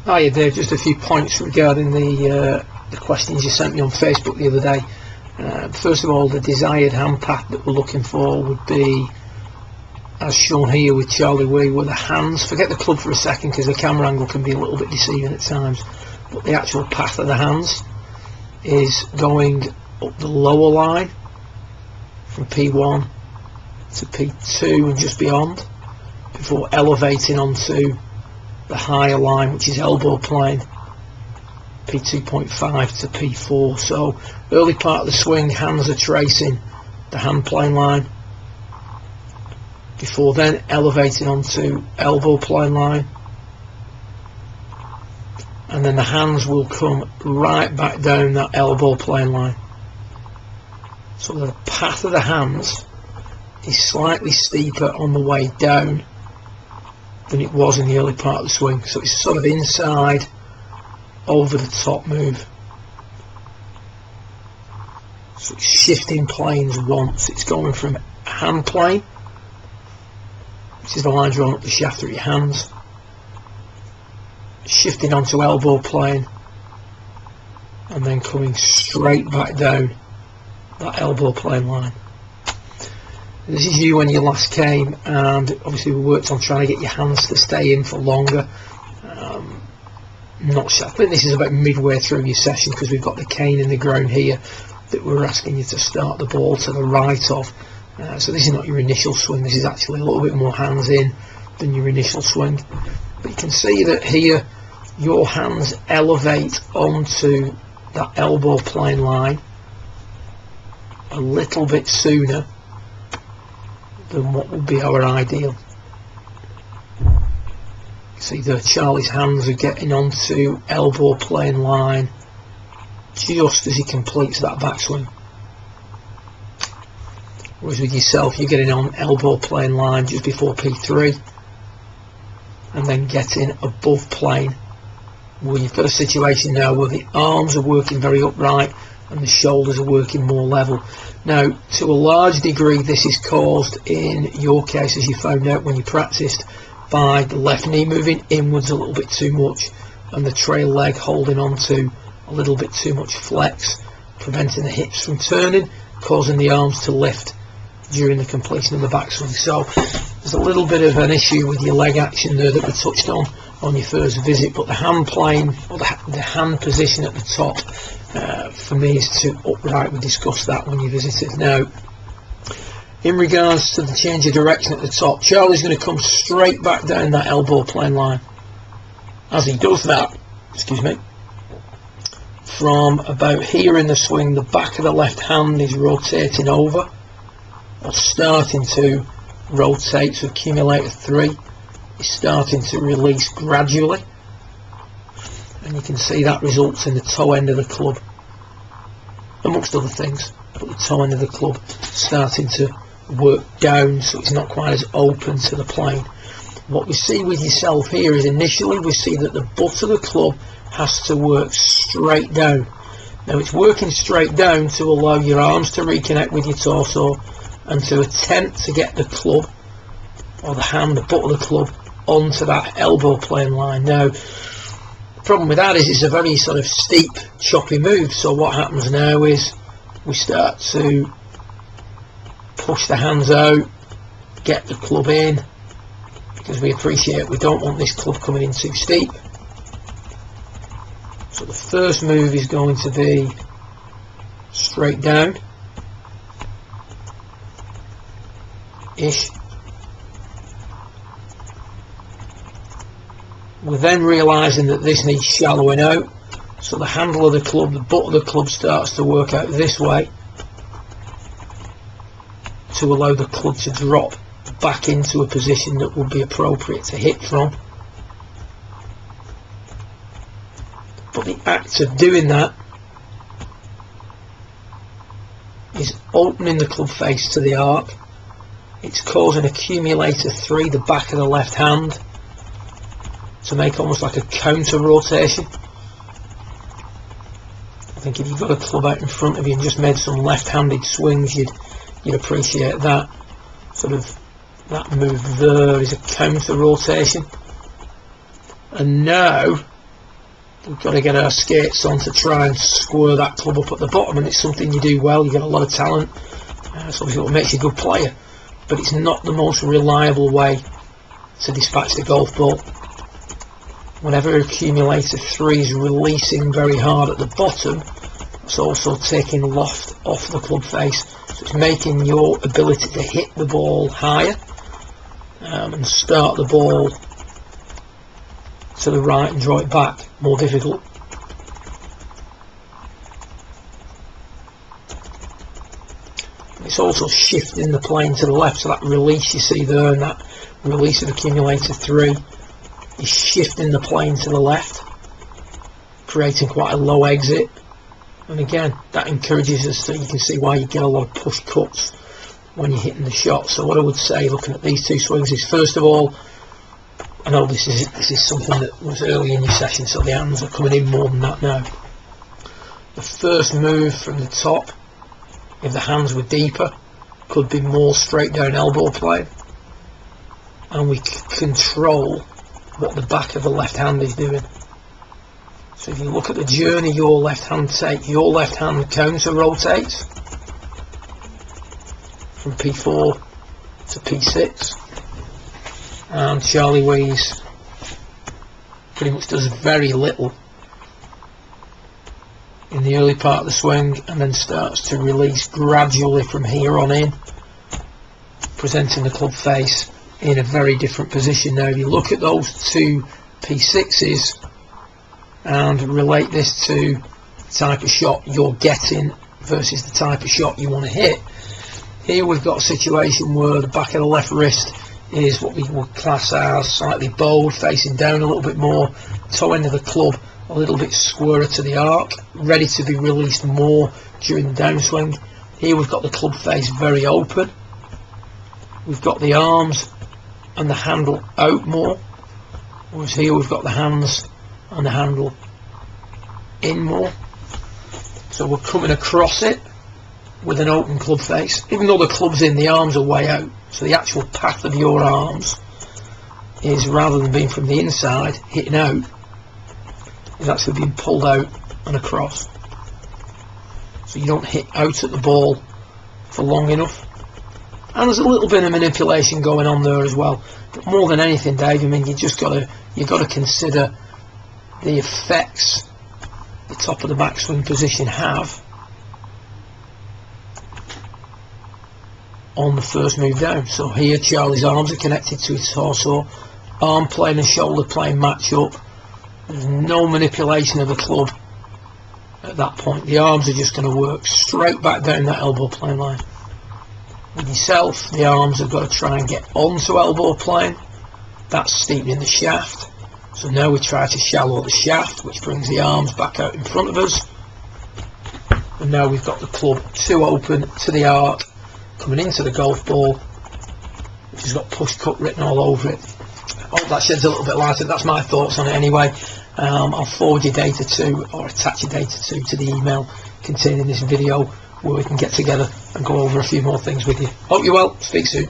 Hiya Dave, just a few points regarding the questions you sent me on Facebook the other day. First of all, the desired hand path that we're looking for would be, as shown here with Charlie Wee, where the hands, forget the club for a second because the camera angle can be a little bit deceiving at times, but the actual path of the hands is going up the lower line from P1 to P2 and just beyond, before elevating onto the higher line, which is elbow plane, P2.5 to P4. So early part of the swing, hands are tracing the hand plane line, before then elevating onto elbow plane line, and then the hands will come right back down that elbow plane line. So the path of the hands is slightly steeper on the way down than it was in the early part of the swing. So it's sort of inside over the top move. So it's shifting planes once. It's going from hand plane, which is the line drawn up the shaft of your hands, shifting onto elbow plane, and then coming straight back down that elbow plane line. This is you when you last came, and obviously we worked on trying to get your hands to stay in for longer. Not sure. I think this is about midway through your session, because we've got the cane in the ground here that we're asking you to start the ball to the right of. So this is not your initial swing, this is actually a little bit more hands in than your initial swing. But you can see that here your hands elevate onto that elbow plane line a little bit sooner than what would be our ideal. See that Charlie's hands are getting onto elbow plane line just as he completes that backswing, whereas with yourself you're getting on elbow plane line just before P3 and then getting above plane, where you've got a situation now where the arms are working very upright and the shoulders are working more level. Now, to a large degree, this is caused in your case, as you found out when you practiced, by the left knee moving inwards a little bit too much and the trail leg holding on to a little bit too much flex, preventing the hips from turning, causing the arms to lift during the completion of the backswing. So there's a little bit of an issue with your leg action there that we touched on your first visit, but the hand plane, or the hand position at the top, for me is too upright. We discussed that when you visited. Now, in regards to the change of direction at the top, Charlie's going to come straight back down that elbow plane line. As he does that, from about here in the swing, the back of the left hand is rotating over, or starting to rotate. So accumulator 3 is starting to release gradually, and you can see that results in the toe end of the club, amongst other things, but the toe end of the club starting to work down, so it's not quite as open to the plane. What we see with yourself here is initially we see that the butt of the club has to work straight down. Now it's working straight down to allow your arms to reconnect with your torso and to attempt to get the club, or the hand, the butt of the club, onto that elbow plane line. Now the problem with that is it's a very sort of steep, choppy move. So what happens now is we start to push the hands out, get the club in, because we appreciate we don't want this club coming in too steep. So the first move is going to be straight down ish. We're then realizing that this needs shallowing out, so the handle of the club, the butt of the club, starts to work out this way to allow the club to drop back into a position that would be appropriate to hit from. But the act of doing that is opening the club face to the arc. It's causing accumulator 3, the back of the left hand, to make almost like a counter rotation. I think if you've got a club out in front of you and just made some left-handed swings, you'd appreciate that. Sort of that move there is a counter rotation. And now we've got to get our skates on to try and square that club up at the bottom, and it's something you do well. You get a lot of talent, so obviously what makes you a good player, but it's not the most reliable way to dispatch the golf ball. Whenever accumulator 3 is releasing very hard at the bottom, it's also taking loft off the club face, so it's making your ability to hit the ball higher and start the ball to the right and draw it back more difficult. It's also shifting the plane to the left, so that release you see there and that release of accumulator 3 is shifting the plane to the left, creating quite a low exit, and again that encourages us, so you can see why you get a lot of push cuts when you're hitting the shot. So what I would say, looking at these two swings, is first of all, I know this is something that was early in your session, so the hands are coming in more than that now. The first move from the top, if the hands were deeper, could be more straight down elbow play, and we control what the back of the left hand is doing. So if you look at the journey your left hand takes, your left hand counter rotates from P4 to P6, and Charlie Wees pretty much does very little in the early part of the swing, and then starts to release gradually from here on in, presenting the club face in a very different position. Now if you look at those two P6s and relate this to the type of shot you're getting versus the type of shot you want to hit, here we've got a situation where the back of the left wrist is what we would class as slightly bowed, facing down a little bit more, toe end of the club a little bit squarer to the arc, ready to be released more during the downswing. Here we've got the club face very open, we've got the arms and the handle out more, whereas here we've got the hands and the handle in more. So we're coming across it with an open club face. Even though the club's in, the arms are way out, so the actual path of your arms is, rather than being from the inside hitting out, is actually being pulled out and across, so you don't hit out at the ball for long enough. And there's a little bit of manipulation going on there as well, but more than anything, Dave, I mean, you've got to consider the effects the top of the backswing position have on the first move down. So here Charlie's arms are connected to his torso, arm plane and shoulder plane match up. There's no manipulation of the club at that point. The arms are just going to work straight back down that elbow plane line. With yourself, the arms have got to try and get onto elbow plane. That's steepening the shaft. So now we try to shallow the shaft, which brings the arms back out in front of us. And now we've got the club too open to the arc, coming into the golf ball, which has got push cut written all over it. I hope that sheds a little bit lighter. That's my thoughts on it anyway. I'll forward your data to, or attach your data to the email containing this video, where we can get together and go over a few more things with you. Hope you're well. Speak soon.